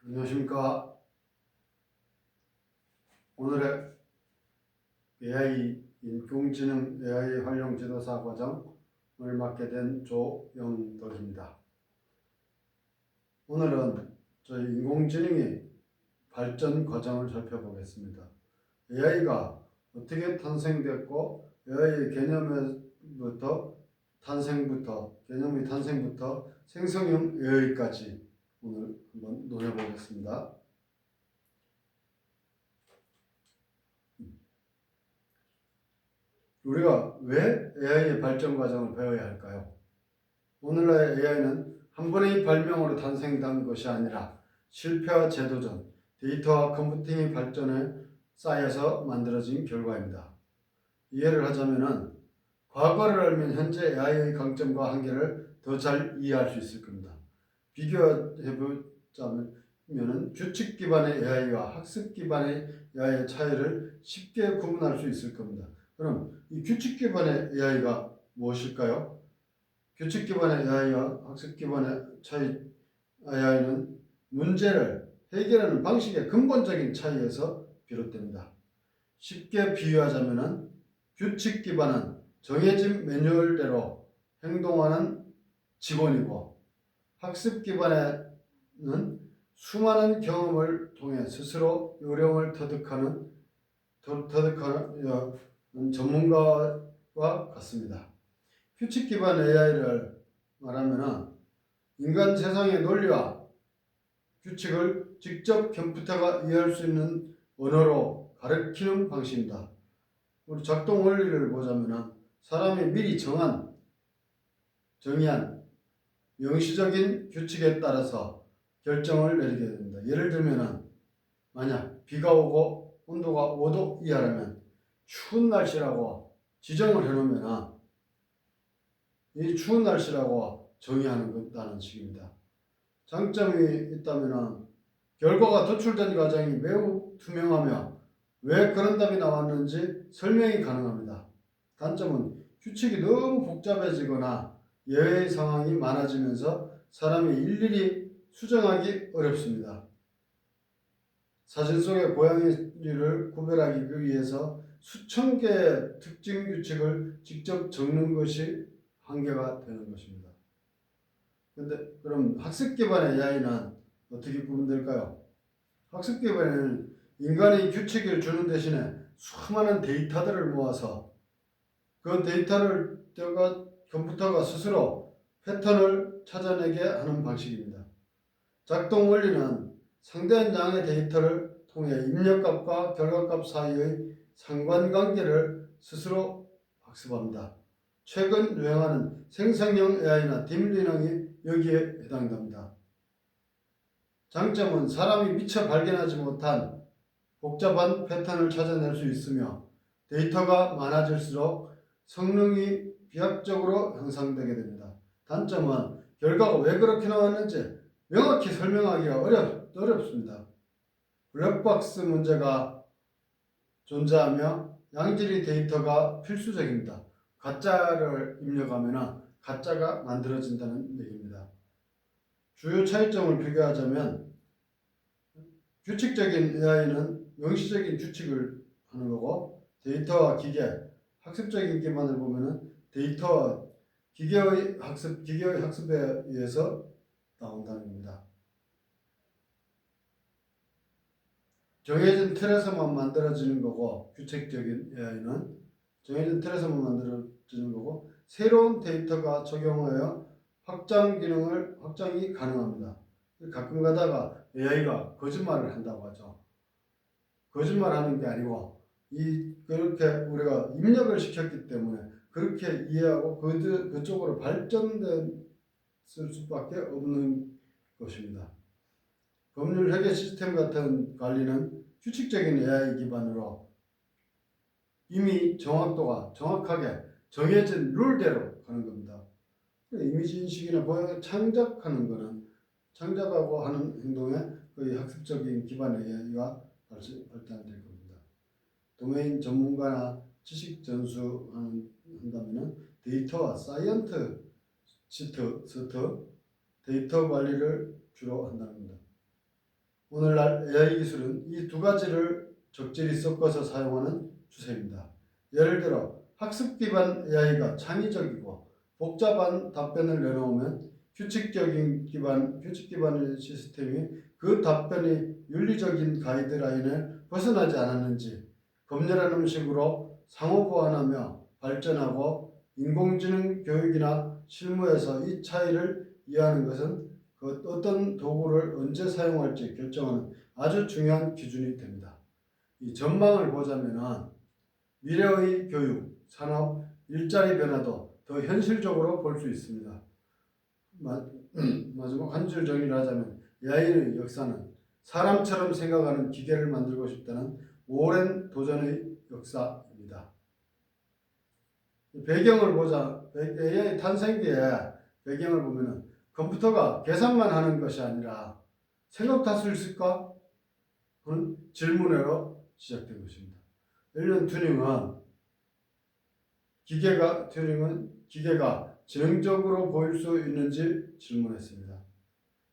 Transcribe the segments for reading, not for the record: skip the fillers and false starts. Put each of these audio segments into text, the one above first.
안녕하십니까. 오늘의 AI 인공지능 AI 활용 지도사 과정을 맡게 된 조영덕입니다. 오늘은 저희 인공지능의 발전 과정을 살펴보겠습니다. AI가 어떻게 탄생됐고 AI의 개념의 탄생부터 생성형 AI까지 오늘 한번 논해보겠습니다. 우리가 왜 AI의 발전 과정을 배워야 할까요? 오늘날의 AI는 한 번의 발명으로 탄생된 것이 아니라 실패와 재도전, 데이터와 컴퓨팅의 발전에 쌓여서 만들어진 결과입니다. 이해를 하자면 과거를 알면 현재 AI의 강점과 한계를 더 잘 이해할 수 있을 겁니다. 비교해보자면 규칙 기반의 AI와 학습 기반의 AI의 차이를 쉽게 구분할 수 있을 겁니다. 그럼 이 규칙 기반의 AI가 무엇일까요? 규칙 기반의 AI와 학습 기반의 AI는 문제를 해결하는 방식의 근본적인 차이에서 비롯됩니다. 쉽게 비유하자면 규칙 기반은 정해진 매뉴얼대로 행동하는 직원이고, 학습 기반에는 수많은 경험을 통해 스스로 요령을 터득하는 전문가와 같습니다. 규칙 기반 AI를 말하면 인간 세상의 논리와 규칙을 직접 컴퓨터가 이해할 수 있는 언어로 가르치는 방식입니다. 우리 작동 원리를 보자면 사람이 미리 정의한 명시적인 규칙에 따라서 결정을 내리게 됩니다. 예를 들면 만약 비가 오고 온도가 5도 이하라면 추운 날씨라고 지정을 해놓으면 이 추운 날씨라고 정의하는 식입니다. 장점이 있다면 결과가 도출된 과정이 매우 투명하며 왜 그런 답이 나왔는지 설명이 가능합니다. 단점은 규칙이 너무 복잡해지거나 예외의 상황이 많아지면서 사람이 일일이 수정하기 어렵습니다. 사진 속의 고양이를 구별하기 위해서 수천 개의 특징 규칙을 직접 적는 것이 한계가 되는 것입니다. 근데 그럼 학습 기반의 AI는 어떻게 구분될까요? 학습 기반에는 인간이 규칙을 주는 대신에 수많은 데이터들을 모아서 그 데이터를 컴퓨터가 스스로 패턴을 찾아내게 하는 방식입니다. 작동 원리는 상대한 양의 데이터를 통해 입력값과 결과값 사이의 상관관계를 스스로 학습합니다. 최근 유행하는 생성형 AI나 딥러닝이 여기에 해당됩니다. 장점은 사람이 미처 발견하지 못한 복잡한 패턴을 찾아낼 수 있으며 데이터가 많아질수록 성능이 비약적으로 향상되게 됩니다. 단점은 결과가 왜 그렇게 나왔는지 명확히 설명하기가 어렵습니다. 블랙박스 문제가 존재하며 양질의 데이터가 필수적입니다. 가짜를 입력하면 가짜가 만들어진다는 얘기입니다. 주요 차이점을 비교하자면 규칙적인 AI는 명시적인 규칙을 하는 거고, 데이터와 기계, 학습적인 기반을 보면은 데이터와 기계의 학습에 의해서 나온다는 겁니다. 정해진 틀에서만 만들어지는 거고, 규칙적인 AI는 정해진 틀에서만 만들어지는 거고, 새로운 데이터가 적용하여 확장이 가능합니다. 가끔 가다가 AI가 거짓말을 한다고 하죠. 거짓말하는 게 아니고 그렇게 우리가 입력을 시켰기 때문에 그렇게 이해하고 그쪽으로 발전됐을 수밖에 없는 것입니다. 법률 회계 시스템 같은 관리는 규칙적인 AI 기반으로 이미 정확하게 정해진 룰대로 하는 겁니다. 이미지 인식이나 창작하고 하는 행동에 거의 학습적인 기반의 AI가 발전될 겁니다. 도메인 전문가나 지식 전수한다면 데이터와 사이언티스트 데이터 관리를 주로 한다는 겁니다. 오늘날 AI 기술은 이 두 가지를 적절히 섞어서 사용하는 추세입니다. 예를 들어 학습 기반 AI가 창의적이고 복잡한 답변을 내놓으면 규칙 기반의 시스템이 그 답변이 윤리적인 가이드라인을 벗어나지 않았는지 검열하는 음식으로 상호 보완하며 발전하고 인공지능 교육이나 실무에서 이 차이를 이해하는 것은 그 어떤 도구를 언제 사용할지 결정하는 아주 중요한 기준이 됩니다. 이 전망을 보자면은 미래의 교육, 산업, 일자리 변화도 더 현실적으로 볼 수 있습니다. 마지막 한 줄 정리를 하자면 AI의 역사는 사람처럼 생각하는 기계를 만들고 싶다는 오랜 도전의 역사입니다. 배경을 보자. AI 탄생기에 배경을 보면은 컴퓨터가 계산만 하는 것이 아니라 생각도 할 수 있을까? 하는 질문으로 시작된 것입니다. 앨런 튜링은 기계가 지능적으로 보일 수 있는지 질문했습니다.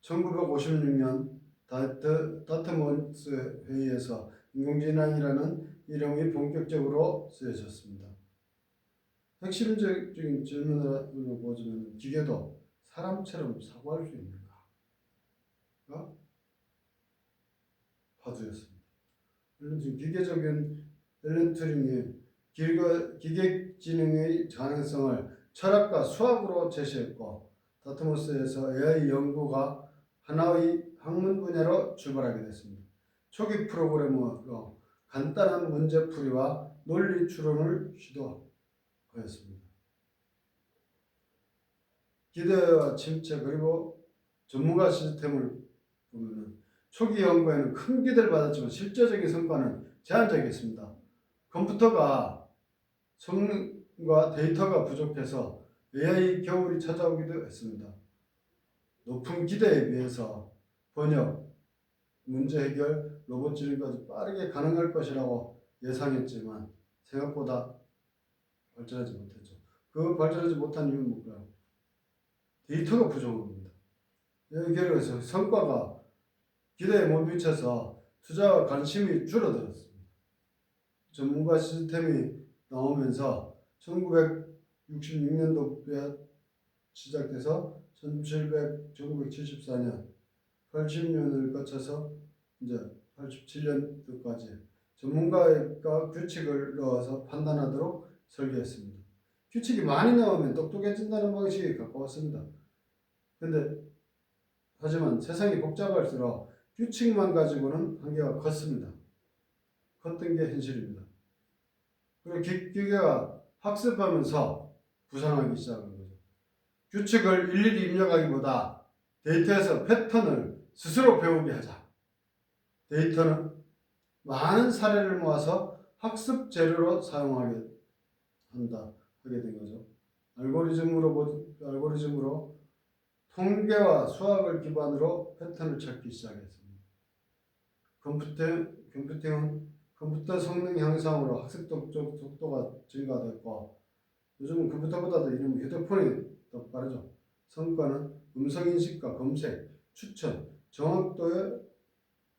1956년 다트몬스 회의에서 인공지능이라는 이름이 본격적으로 쓰여졌습니다. 핵심적인 질문을 보자면 기계도 사람처럼 사고할 수 있는가? 화두였습니다. 앨런 튜링이 기계지능의 가능성을 철학과 수학으로 제시했고 다트모스에서 AI 연구가 하나의 학문 분야로 출발하게 됐습니다. 초기 프로그래머로 간단한 문제풀이와 논리 추론을 시도하였습니다. 기대와 침체 그리고 전문가 시스템을 보면은 초기 연구에는 큰 기대를 받았지만 실제적인 성과는 제한적이었습니다. 컴퓨터가 성능과 데이터가 부족해서 AI 겨울이 찾아오기도 했습니다. 높은 기대에 비해서 번역, 문제 해결, 로봇 지능까지 빠르게 가능할 것이라고 예상했지만 생각보다 발전하지 못했죠. 그 발전하지 못한 이유는 뭘까요? 데이터가 부족합니다. 여기에서 성과가 기대에 못 미쳐서 투자와 관심이 줄어들었습니다. 전문가 시스템이 나오면서 1966년도에 시작돼서 1974년 80년을 거쳐서 이제 87년도까지 전문가가 규칙을 넣어서 판단하도록 설계했습니다. 규칙이 많이 나오면 똑똑해진다는 방식에 가까웠습니다. 근데 하지만 세상이 복잡할수록 규칙만 가지고는 한계가 컸습니다. 컸던 게 현실입니다. 그리고 기계가 학습하면서 부상하기 시작한 거죠. 규칙을 일일이 입력하기보다 데이터에서 패턴을 스스로 배우게 하자. 데이터는 많은 사례를 모아서 학습 재료로 사용하게 하게 된 거죠. 알고리즘으로 통계와 수학을 기반으로 패턴을 찾기 시작했습니다. 컴퓨팅은 컴퓨터 성능 향상으로 학습 속도가 증가됐고 요즘은 컴퓨터보다도 이런 휴대폰이 더 빠르죠. 성과는 음성인식과 검색, 추천, 정확도의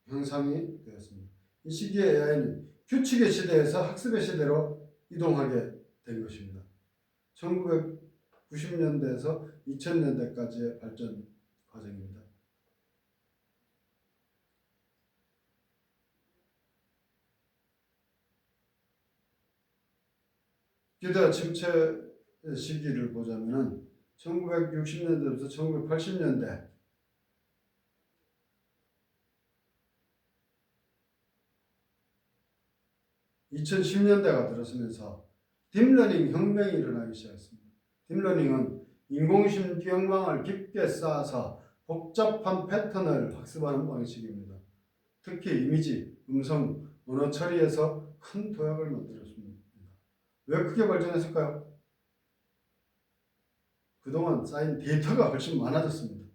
향상이 되었습니다. 이 시기에 AI는 규칙의 시대에서 학습의 시대로 이동하게 된 것입니다. 1990년대에서 2000년대까지의 발전 과정입니다. 기대 침체 시기를 보자면은 1960년대부터 1980년대 2010년대가 들어서면서 딥러닝 혁명이 일어나기 시작했습니다. 딥러닝은 인공신경망을 깊게 쌓아서 복잡한 패턴을 학습하는 방식입니다. 특히 이미지, 음성, 언어 처리에서 큰 도약을 만들었습니다. 왜 크게 발전했을까요? 그동안 쌓인 데이터가 훨씬 많아졌습니다.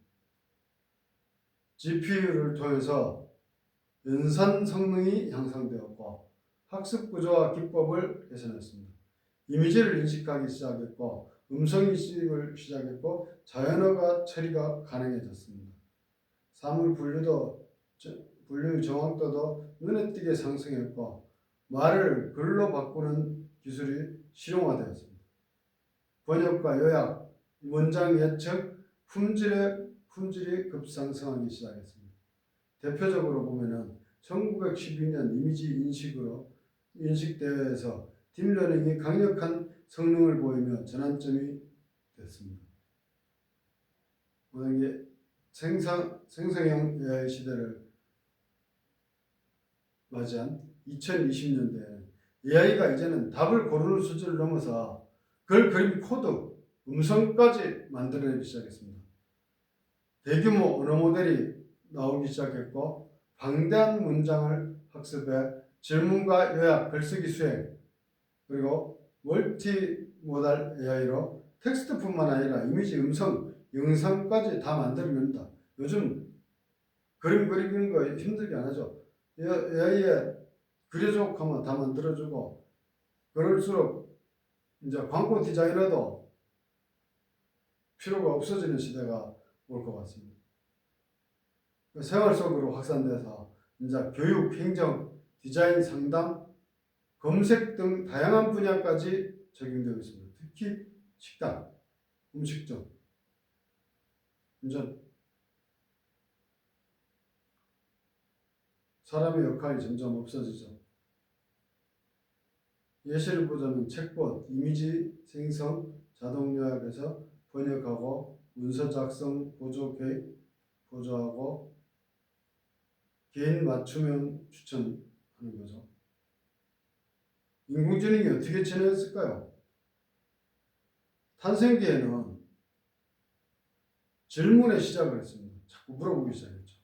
GPU를 통해서 연산 성능이 향상되었고 학습 구조와 기법을 개선했습니다. 이미지를 인식하기 시작했고 음성 인식을 시작했고 자연어가 처리가 가능해졌습니다. 사물 분류도 분류 정확도도 눈에 띄게 상승했고 말을 글로 바꾸는 기술이 실용화되었습니다. 번역과 요약, 원장 예측, 품질이 급상승하기 시작했습니다. 대표적으로 보면은 1912년 이미지 인식 대회에서 딥러닝이 강력한 성능을 보이며 전환점이 됐습니다. 만약에 생성형 AI 시대를 맞이한 2020년대에는 AI가 이제는 답을 고르는 수준을 넘어서 글, 그림, 코드, 음성까지 만들어내기 시작했습니다. 대규모 언어 모델이 나오기 시작했고 방대한 문장을 학습해 질문과 요약, 글쓰기 수행, 그리고 멀티모달 AI로 텍스트뿐만 아니라 이미지, 음성, 영상까지 다 만들어낸다. 요즘 그림 그리는 거 힘들게 안 하죠. AI에 그려줘 하면 다 만들어주고, 그럴수록 이제 광고 디자이너도 필요가 없어지는 시대가 올 것 같습니다. 생활 속으로 확산돼서 이제 교육, 행정, 디자인, 상담, 검색 등 다양한 분야까지 적용되고 있습니다. 특히 식당, 음식점, 이제 사람의 역할이 점점 없어지죠. 예시를 보자면 챗봇, 이미지 생성, 자동 요약에서 번역하고 문서 작성, 보조하고 개인 맞춤형 추천하는 거죠. 인공지능이 어떻게 진화했을까요? 탄생기에는 질문에 시작을 했습니다. 자꾸 물어보기 시작했죠.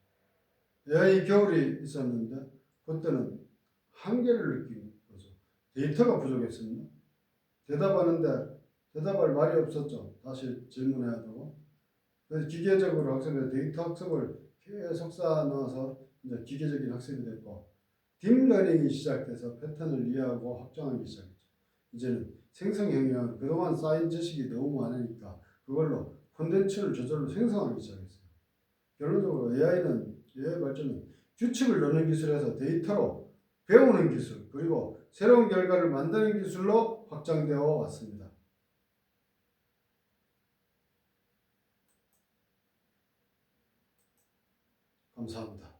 AI 겨울이 있었는데 그때는 한계를 느낀 거죠. 데이터가 부족했습니다. 대답하는데 대답할 말이 없었죠. 다시 질문해야 되고. 그래서 기계적으로 학습해 데이터 학습을 계속 쌓아넣어서 이제 기계적인 학습이 됐고 딥러닝이 시작돼서 패턴을 이해하고 확정하기 시작했죠. 이제는 생성형이랑 그동안 쌓인 지식이 너무 많으니까 그걸로 콘텐츠를 저절로 생성하기 시작했어요. 결론적으로 AI 발전은 규칙을 넣는 기술에서 데이터로 배우는 기술, 그리고 새로운 결과를 만드는 기술로 확장되어 왔습니다. 감사합니다.